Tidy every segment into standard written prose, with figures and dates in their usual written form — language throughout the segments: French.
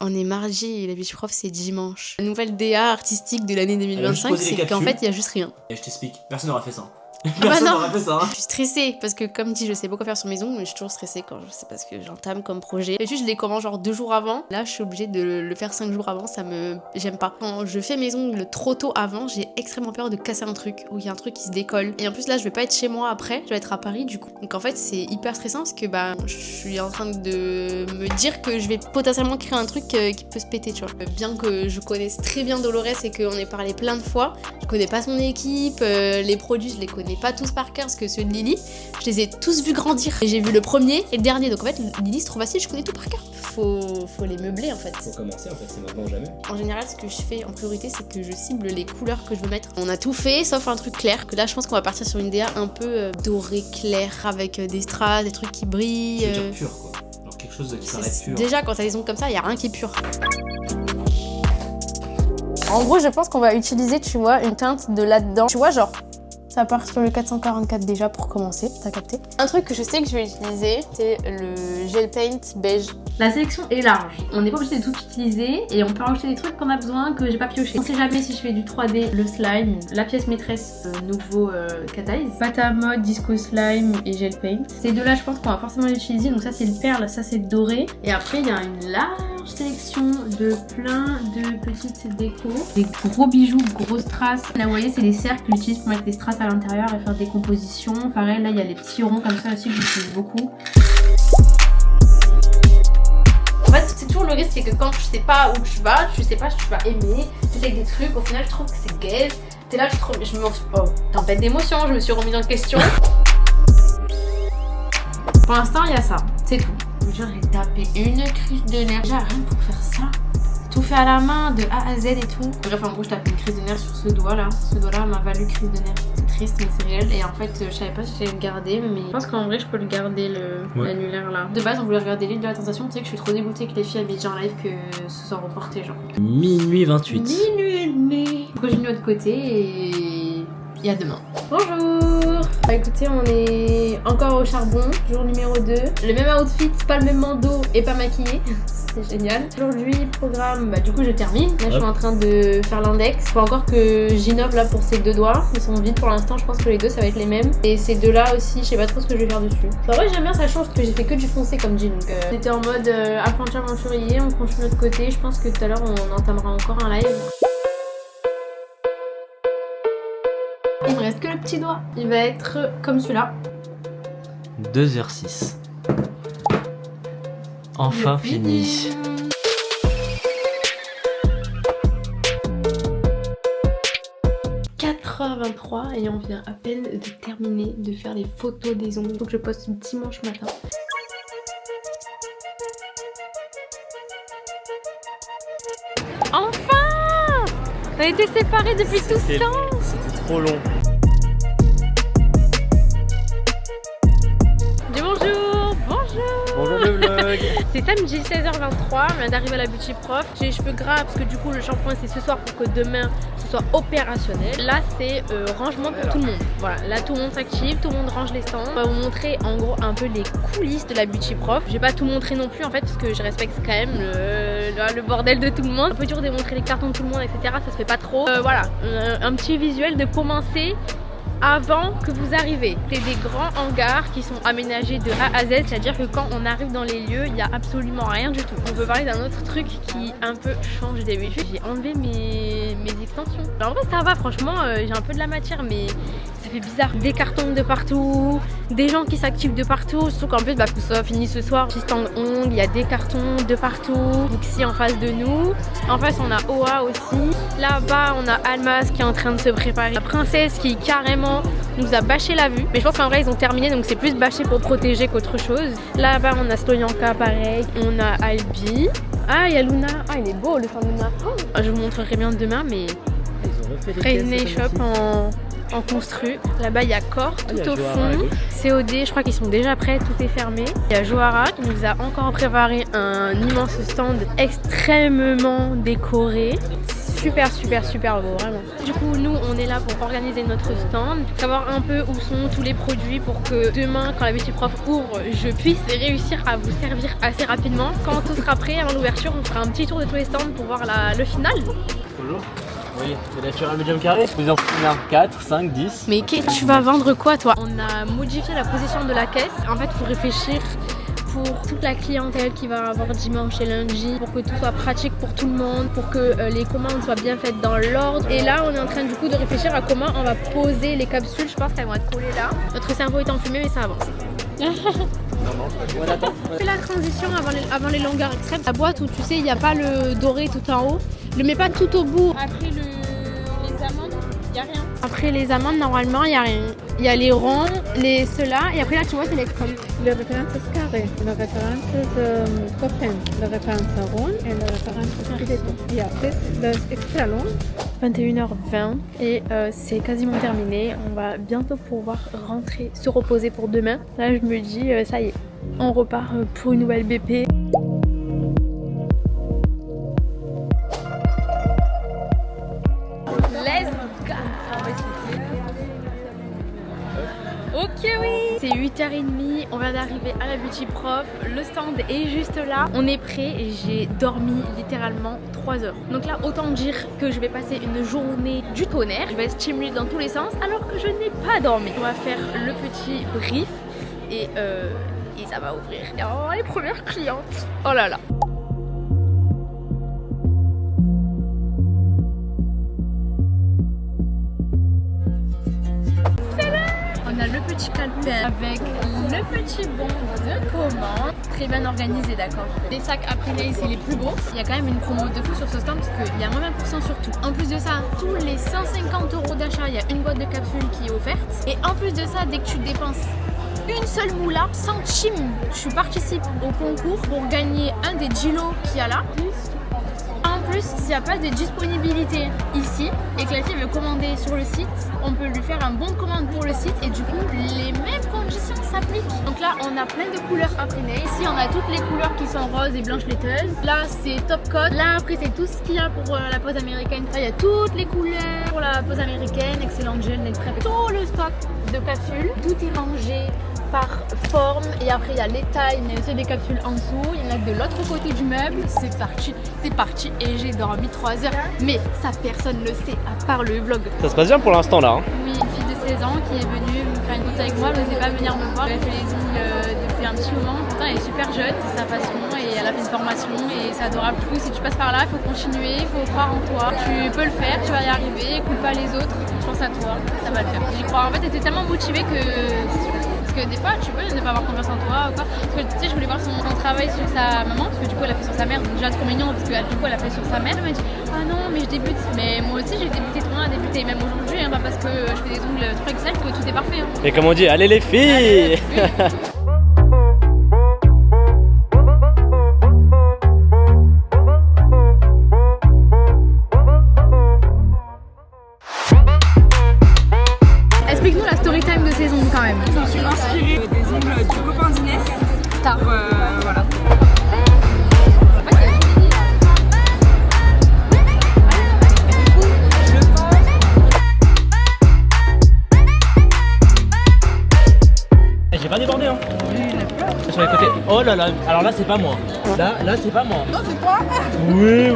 On est mardi et la Beach Prof c'est dimanche. La nouvelle DA artistique de l'année 2025, c'est qu'en fait il y a juste rien. Et je t'explique, personne n'aura fait ça. Personne n'aurait fait ça. Je suis stressée parce que comme dit je sais pas quoi faire sur mes ongles, mais je suis toujours stressée quand je sais pas ce que j'entame comme projet. Et juste je les commence genre 2 jours avant. Là je suis obligée de le faire 5 jours avant, j'aime pas. Quand je fais mes ongles trop tôt avant, j'ai extrêmement peur de casser un truc ou il y a un truc qui se décolle. Et en plus là je vais pas être chez moi après, je vais être à Paris du coup. Donc en fait c'est hyper stressant parce que je suis en train de me dire que je vais potentiellement créer un truc qui peut se péter, tu vois. Bien que je connaisse très bien Dolores et qu'on ait parlé plein de fois, je connais pas son équipe, les produits je les connais pas tous par cœur parce que ceux de Lily, je les ai tous vus grandir. Et j'ai vu le premier et le dernier, donc en fait Lily c'est trop facile, je connais tout par cœur. Faut les meubler en fait. Faut commencer en fait, c'est maintenant ou jamais. En général ce que je fais en priorité c'est que je cible les couleurs que je veux mettre. On a tout fait sauf un truc clair, que là je pense qu'on va partir sur une DA un peu doré clair avec des strass, des trucs qui brillent. C'est genre pur quoi. Genre quelque chose qui paraît pur. Déjà quand t'as des ongles comme ça, y a rien qui est pur. En gros je pense qu'on va utiliser, tu vois, une teinte de là-dedans. Tu vois genre ça part sur le 444 déjà pour commencer, t'as capté. Un truc que je sais que je vais utiliser, c'est le gel paint beige. La sélection est large, on n'est pas obligé de tout utiliser et on peut rajouter des trucs qu'on a besoin que j'ai pas pioché. On sait jamais si je fais du 3D, le slime, la pièce maîtresse nouveau Cat Eyes, pâte à mode, disco slime et gel paint. Ces deux là je pense qu'on va forcément l'utiliser, donc ça c'est le perle, ça c'est le doré. Et après il y a une large sélection de plein de petites décos, des gros bijoux, grosses strass. Là vous voyez c'est les cercles que j'utilise pour mettre des strass à l'intérieur et faire des compositions. Pareil là il y a les petits ronds comme ça aussi que j'utilise beaucoup. En fait c'est toujours le risque, c'est que quand tu sais pas où tu vas, tu sais pas si tu vas aimer, tu sais que des trucs, au final je trouve que c'est gaze. T'es là, tempête d'émotions, je me suis remise en question. Pour l'instant il y a ça, c'est tout. Je veux dire, j'ai tapé une crise de nerfs. Déjà rien pour faire ça. Tout fait à la main, de A à Z et tout. Bref, en gros, je tape une crise de nerfs sur ce doigt là. Ce doigt là m'a valu crise de nerfs. C'est triste, mais c'est réel. Et en fait, je savais pas si j'allais le garder, mais je pense qu'en vrai, je peux le garder, l'annulaire là. De base, on voulait regarder l'île de la tentation. Tu sais que je suis trop dégoûtée que les filles aient dit en live que ce soit reporté, genre. Minuit 28. Minuit et demi. On continue de l'autre côté et à demain. Bonjour. Bah écoutez, on est encore au charbon, jour numéro 2. Le même outfit, pas le même bandeau et pas maquillée. C'est génial. Aujourd'hui, programme, du coup je termine. Là je suis en train de faire l'index. Faut encore que j'innove là pour ces deux doigts. Ils sont vides pour l'instant, je pense que les deux ça va être les mêmes. Et ces deux là aussi, je sais pas trop ce que je vais faire dessus. En vrai j'aime bien, ça change parce que j'ai fait que du foncé comme jean. Donc on était en mode apprenti aventurier, on continue de l'autre côté. Je pense que tout à l'heure on entamera encore un live. Il me reste que le petit doigt. Il va être comme celui-là. 2h06. Enfin fini. – 4h23 et on vient à peine de terminer de faire les photos des ongles. Donc je poste dimanche matin. Enfin! On a été séparés depuis tout ce temps. C'était trop long. Bonjour le vlog. C'est samedi 16h23, on vient d'arriver à la Beauty Prof. J'ai les cheveux gras parce que du coup le shampoing c'est ce soir pour que demain ce soit opérationnel. Là c'est rangement pour tout le monde. Voilà, là tout le monde s'active, tout le monde range les stands. On va vous montrer en gros un peu les coulisses de la Beauty Prof. Je vais pas tout montrer non plus en fait parce que je respecte quand même le bordel de tout le monde. On peut toujours démontrer les cartons de tout le monde etc, ça se fait pas trop. Voilà, un petit visuel de commencer avant que vous arrivez. C'est des grands hangars qui sont aménagés de A à Z, c'est-à-dire que quand on arrive dans les lieux, il n'y a absolument rien du tout. On peut parler d'un autre truc qui un peu change d'habitude. J'ai enlevé mes extensions. Alors en vrai ça va, franchement, j'ai un peu de la matière, mais ça fait bizarre. Des cartons de partout, des gens qui s'activent de partout, surtout qu'en plus, que ça finit ce soir. Petit stand ongles, il y a des cartons de partout. Dixie en face de nous. En face, on a Oa aussi. Là-bas, on a Almas qui est en train de se préparer. La princesse qui carrément nous a bâché la vue. Mais je pense qu'en vrai, ils ont terminé, donc c'est plus bâché pour protéger qu'autre chose. Là-bas, on a Stoyanka, pareil. On a Albi. Ah, il y a Luna. Ah, il est beau, le fan Luna. Oh. Je vous montrerai bien demain, mais Fresnay Shop en construit. Là-bas, il y a Core tout au fond. COD, je crois qu'ils sont déjà prêts, tout est fermé. Il y a Johara qui nous a encore préparé un immense stand extrêmement décoré. super beau, vraiment. Du coup, nous, on est là pour organiser notre stand, savoir un peu où sont tous les produits pour que demain, quand la Beauty Prof ouvre, je puisse réussir à vous servir assez rapidement. Quand tout sera prêt avant l'ouverture, on fera un petit tour de tous les stands pour voir le final. Bonjour. Oui, c'est naturel medium carré. Vous en prenez 4, 5, 10. Mais tu vas vendre quoi, toi? On a modifié la position de la caisse. En fait, il faut réfléchir pour toute la clientèle qui va avoir dimanche et lundi, pour que tout soit pratique pour tout le monde, pour que les commandes soient bien faites dans l'ordre. Et là, on est en train du coup de réfléchir à comment on va poser les capsules. Je pense qu'elles vont être collées là. Notre cerveau est enfumé, mais ça avance. Fais la transition avant les longueurs extrêmes. La boîte où tu sais, il n'y a pas le doré tout en haut. Le mets pas tout au bout. Après les amandes, il n'y a rien. Après les amandes, normalement, il n'y a rien. Il y a les ronds, ceux-là, et après là, tu vois, c'est l'extrême. La référence carré, la référence copain, la référence rond et la référence rideau. Et après, l'extra long. 21h20 et c'est quasiment terminé. On va bientôt pouvoir rentrer, se reposer pour demain. Là, je me dis, ça y est, on repart pour une nouvelle BP. Let's go! Ok, oui! C'est 8h30, on vient d'arriver à la Beauty Prof, le stand est juste là, on est prêt et j'ai dormi littéralement 3 heures. Donc là, autant dire que je vais passer une journée du tonnerre, je vais être stimulée dans tous les sens alors que je n'ai pas dormi. On va faire le petit brief et ça va ouvrir. Oh, les premières clientes! Oh là là! On a le petit calepin avec le petit bon de commande. Très bien organisé, d'accord. Les sacs après nail, c'est les plus beaux. Il y a quand même une promo de fou sur ce stand parce qu'il y a moins 20% sur tout. En plus de ça, tous les 150 € d'achat, il y a une boîte de capsules qui est offerte. Et en plus de ça, dès que tu dépenses une seule moula, centime, tu participes au concours pour gagner un des Gilo qu'il y a là. En plus, s'il n'y a pas de disponibilité ici et que la fille veut commander sur le site, on peut lui faire un bon de commande pour le site et du coup, les mêmes conditions s'appliquent. Donc là, on a plein de couleurs après nail. Ici, on a toutes les couleurs qui sont roses et blanches laiteuses. Là, c'est top coat. Là, après, c'est tout ce qu'il y a pour la pose américaine. Là, il y a toutes les couleurs pour la pose américaine, excellent gel, nail prep. Tout le stock de capsules. Tout est rangé par forme et après il y a les tailles mais aussi des capsules en dessous, il y en a de l'autre côté du meuble. C'est parti et j'ai dormi 3 heures mais ça personne ne le sait à part le vlog. Ça se passe bien pour l'instant là. Oui, une fille de 16 ans qui est venue me faire une photo avec moi, elle n'osait pas venir me voir, elle fait les ongles depuis un petit moment. Pourtant elle est super jeune, c'est sa passion et elle a fait une formation et c'est adorable. Du coup si tu passes par là, il faut continuer, il faut croire en toi, tu peux le faire, tu vas y arriver, écoute pas les autres, je pense à toi, ça va le faire. J'y crois, en fait elle était tellement motivée que des fois tu peux ne pas avoir confiance en toi ou quoi. Parce que tu sais, je voulais voir son travail sur sa maman parce que du coup elle a fait sur sa mère, donc déjà trop mignon parce que du coup elle a fait sur sa mère. Elle m'a dit ah non mais je débute, mais moi aussi j'ai débuté, tout le monde a débuté, même aujourd'hui pas parce que je fais des ongles 3XL que tout est parfait. Et comme on dit, allez les filles, allez, les filles. Explique-nous la story time de ces ongles quand même. Je me suis inspirée des ongles du copain d'Inès. Star. Voilà. J'ai pas débordé hein. Sur les côtés. Oh là là, alors là c'est pas moi. Là c'est pas moi. Non, c'est toi. Oui.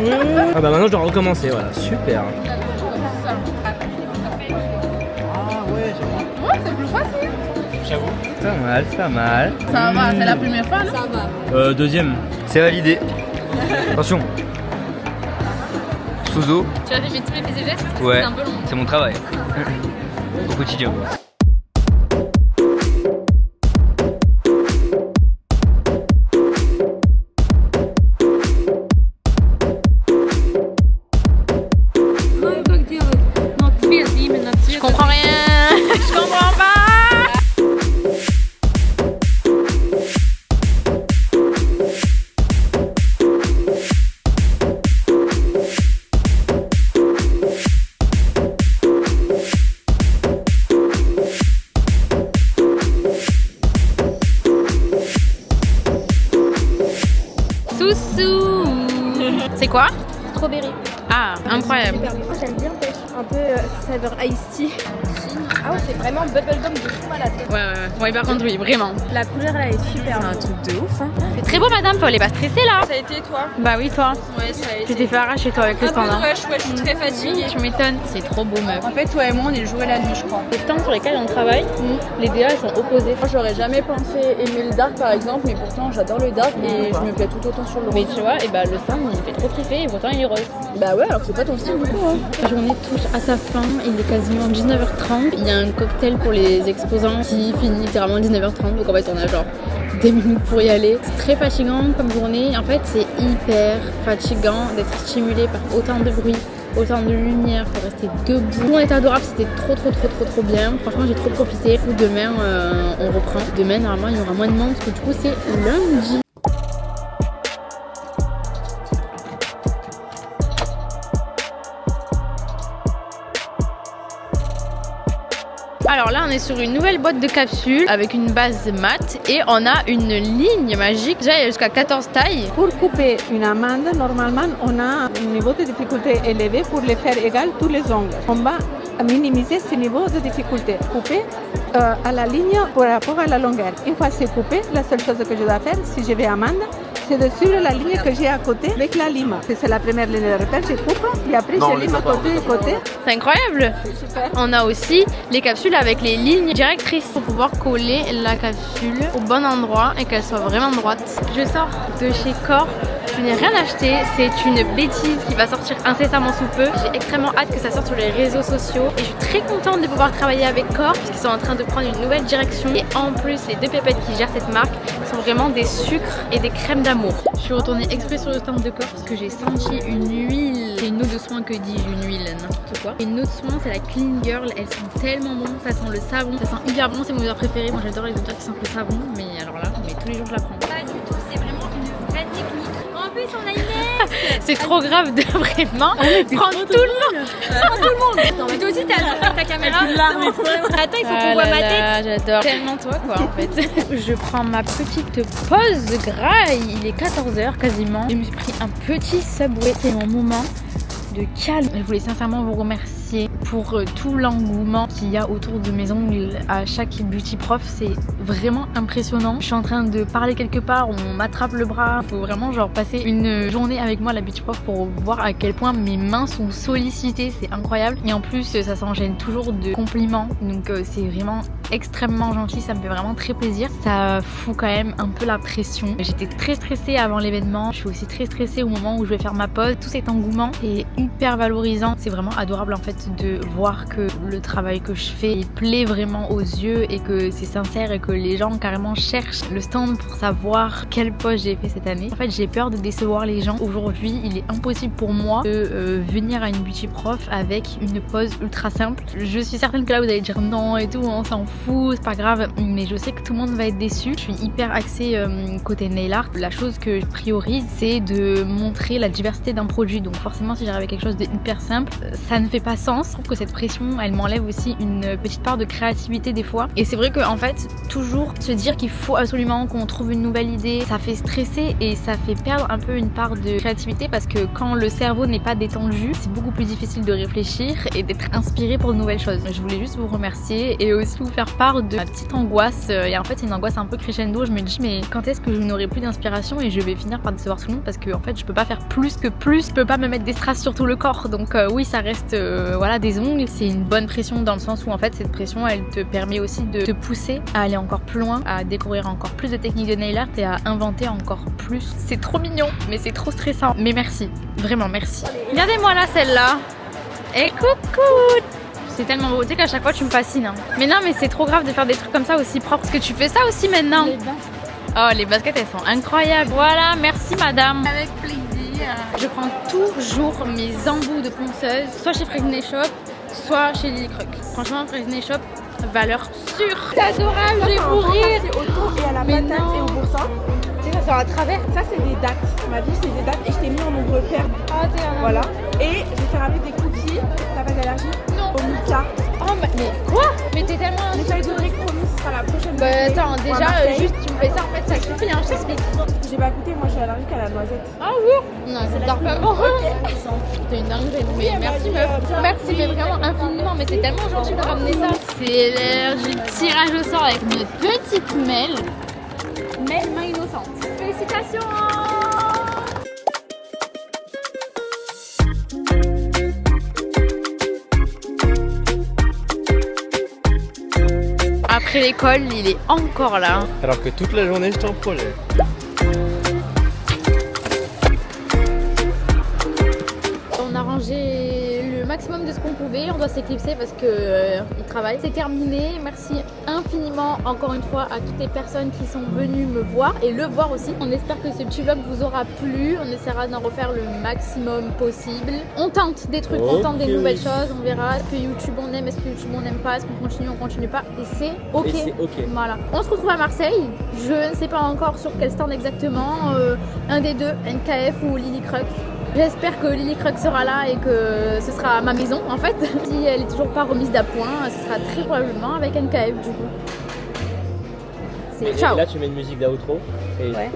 Ah bah maintenant je dois recommencer, voilà, super. Ouais, c'est plus facile. J'avoue. Pas mal. Ça va, c'est la première fois, non? Ça va. Deuxième. C'est validé. Attention. Sous eau. Tu as fait tous mes faits et gestes parce que Ouais, c'est un peu long. c'est mon travail. Au quotidien. Je comprends rien. Je comprends pas. Soussou. C'est quoi? Strawberry. Ah, incroyable. Super bon. J'aime bien pêche, un peu saveur iced tea. Ah ouais, c'est vraiment bubblegum de fou malade. Ouais, par contre, oui, vraiment. La couleur là est super. C'est un truc de ouf. Hein. C'est très beau, madame, faut aller pas stresser là. Ça a été toi? Bah oui, toi. Ouais, ça a été. Tu t'es fait arracher toi avec le stand. Ouais, je suis très fatiguée. Tu m'étonnes. C'est trop beau, meuf. En fait, toi et moi, on est le jour et la nuit, je crois. Les stands sur lesquels on travaille, les DA elles sont opposés. Moi, j'aurais jamais pensé aimer le dark par exemple, mais pourtant, j'adore le dark et je me plais tout autant sur le rose. Mais tu vois, et bah le stand il me fait trop kiffer et pourtant il est rose. Bah ouais, alors que c'est pas ton style du coup. Hein. La journée touche à sa fin, il est quasiment 19h30. Il y a un cocktail pour les exposants qui finit littéralement 19h30, donc en fait on a genre des minutes pour y aller. C'est très fatigant comme journée, en fait c'est hyper fatigant d'être stimulé par autant de bruit, autant de lumière, faut rester debout. Tout est adorable, c'était trop bien. Franchement j'ai trop profité. Demain on reprend. Demain normalement il y aura moins de monde parce que du coup c'est lundi. Alors là, on est sur une nouvelle boîte de capsules avec une base mat et on a une ligne magique. Déjà, il y a jusqu'à 14 tailles. Pour couper une amande, normalement, on a un niveau de difficulté élevé pour les faire égal tous les ongles. On va minimiser ce niveau de difficulté. Couper à la ligne par rapport à la longueur. Une fois c'est coupé, la seule chose que je dois faire, si je vais amande, c'est de suivre la ligne que j'ai à côté avec la lime. C'est la première ligne de repère, je coupe et après je lime à côté et côté. C'est incroyable. Super. On a aussi les capsules avec les lignes directrices pour pouvoir coller la capsule au bon endroit et qu'elle soit vraiment droite. Je sors de chez Corps. Je n'ai rien acheté, c'est une bêtise qui va sortir incessamment sous peu. J'ai extrêmement hâte que ça sorte sur les réseaux sociaux et je suis très contente de pouvoir travailler avec Corps parce qu'ils sont en train de prendre une nouvelle direction et en plus les deux pépettes qui gèrent cette marque sont vraiment des sucres et des crèmes d'amour. Je suis retournée exprès sur le stand de Corps parce que j'ai senti une huile. C'est une eau de soin, que dis-je, une huile, n'importe quoi. Une eau de soin, c'est la Clean Girl, elles sont tellement bonnes, ça sent le savon, ça sent hyper bon, c'est mon odeur préférée. Moi j'adore les odeurs qui sentent le savon, mais alors là, mais tous les jours je la prends. Pas du tout, c'est vraiment une vraie technique. En plus, on a une C'est trop grave de vraiment prendre tout le monde. Non, mais toi aussi, t'as ta caméra. Attends, il faut qu'on voit ma tête. J'adore tellement toi quoi en fait. Je prends ma petite pause graille. Il est 14h quasiment. Je me suis pris un petit Subway. C'est mon moment de calme. Je voulais sincèrement vous remercier pour tout l'engouement qu'il y a autour de mes ongles à chaque beauty prof. C'est vraiment impressionnant. Je suis en train de parler quelque part, on m'attrape le bras. Il faut vraiment genre passer une journée avec moi à la beauty prof pour voir à quel point mes mains sont sollicitées. C'est incroyable. Et en plus ça s'enchaîne toujours de compliments. Donc c'est vraiment extrêmement gentil. Ça me fait vraiment très plaisir. Ça fout quand même un peu la pression. J'étais très stressée avant l'événement. Je suis aussi très stressée au moment où je vais faire ma pause. Tout cet engouement est hyper valorisant. C'est vraiment adorable en fait de voir que le travail que je fais il plaît vraiment aux yeux et que c'est sincère et que les gens carrément cherchent le stand pour savoir quelle pause j'ai fait cette année. En fait j'ai peur de décevoir les gens. Aujourd'hui il est impossible pour moi de venir à une beauty prof avec une pause ultra simple. Je suis certaine que là vous allez dire non et tout, on s'en fout, c'est pas grave, mais je sais que tout le monde va être déçu. Je suis hyper axée côté nail art. La chose que je priorise c'est de montrer la diversité d'un produit, donc forcément si j'arrive avec quelque chose de hyper simple ça ne fait pas sens. Je trouve que cette pression elle m'enlève aussi une petite part de créativité des fois et c'est vrai qu'en fait toujours se dire qu'il faut absolument qu'on trouve une nouvelle idée ça fait stresser et ça fait perdre un peu une part de créativité parce que quand le cerveau n'est pas détendu c'est beaucoup plus difficile de réfléchir et d'être inspiré pour de nouvelles choses. Je voulais juste vous remercier et aussi vous faire part de ma petite angoisse et en fait c'est une angoisse un peu crescendo. Je me dis mais quand est-ce que je n'aurai plus d'inspiration et je vais finir par décevoir tout le monde parce que en fait je peux pas faire plus, je peux pas me mettre des strass sur tout le corps donc oui ça reste voilà des ongles. C'est une bonne pression dans le sens où en fait cette pression elle te permet aussi de te pousser à aller encore plus loin, à découvrir encore plus de techniques de nail art et à inventer encore plus. C'est trop mignon mais c'est trop stressant, mais merci, vraiment merci. Regardez-moi là celle-là et coucou. C'est tellement beau, tu sais qu'à chaque fois tu me fascines hein. Mais non mais c'est trop grave de faire des trucs comme ça aussi propres parce que tu fais ça aussi maintenant. Oh les baskets elles sont incroyables. Voilà, merci madame. Avec plaisir. Je prends toujours mes embouts de ponceuse, soit chez Fresnay Shop, soit chez Lily Croc. Franchement, Fresnay Shop, valeur sûre. C'est adorable, je vais mourir. C'est au thon et à la Mais patate non. et au boursin. Tu sais, ça sort à travers. Ça, c'est des dates. Ma vie, c'est des dates. Et je t'ai mis en nombre pair. Ah, t'es un Voilà. Et je vais te ramener des cookies. T'as pas d'allergie? Non. Au Mika. Oh, mais quoi? Mais t'es tellement... J'essaye de briques promis, ce sera la prochaine. Bah journée. attends, Ou à déjà, Marseille. juste tu me fais ça, en fait, ça suffit, hein, je t'explique. J'ai pas goûté, moi je suis allergique à la noisette. Ah oui? Non, c'est parfaitement. C'est une dinguerie, mais merci meuf. Merci, mais vraiment infiniment, mais c'est tellement gentil de ramener ça. C'est l'heure du tirage au sort avec notre petite Mel. Mais main innocente. Félicitations! Après l'école, il est encore là. Alors que toute la journée, j'étais en projet. On a rangé le maximum de ce qu'on pouvait. On doit s'éclipser parce que il travaille. C'est terminé. Merci infiniment encore une fois à toutes les personnes qui sont venues me voir et le voir aussi. On espère que ce petit vlog vous aura plu. On essaiera d'en refaire le maximum possible. On tente des trucs, on tente des nouvelles choses. On verra. Est-ce que YouTube on aime, est-ce que YouTube on n'aime pas, est-ce qu'on continue, on continue pas. Et c'est ok. Et c'est ok. Voilà. On se retrouve à Marseille. Je ne sais pas encore sur quel stand exactement. Un des deux, NKF ou Lily Croc. J'espère que Lily Croc sera là et que ce sera à ma maison en fait. Si elle est toujours pas remise d'appoint, ce sera très probablement avec NKF du coup. C'est Et ciao. là, tu mets une musique d'outro. Et... Ouais.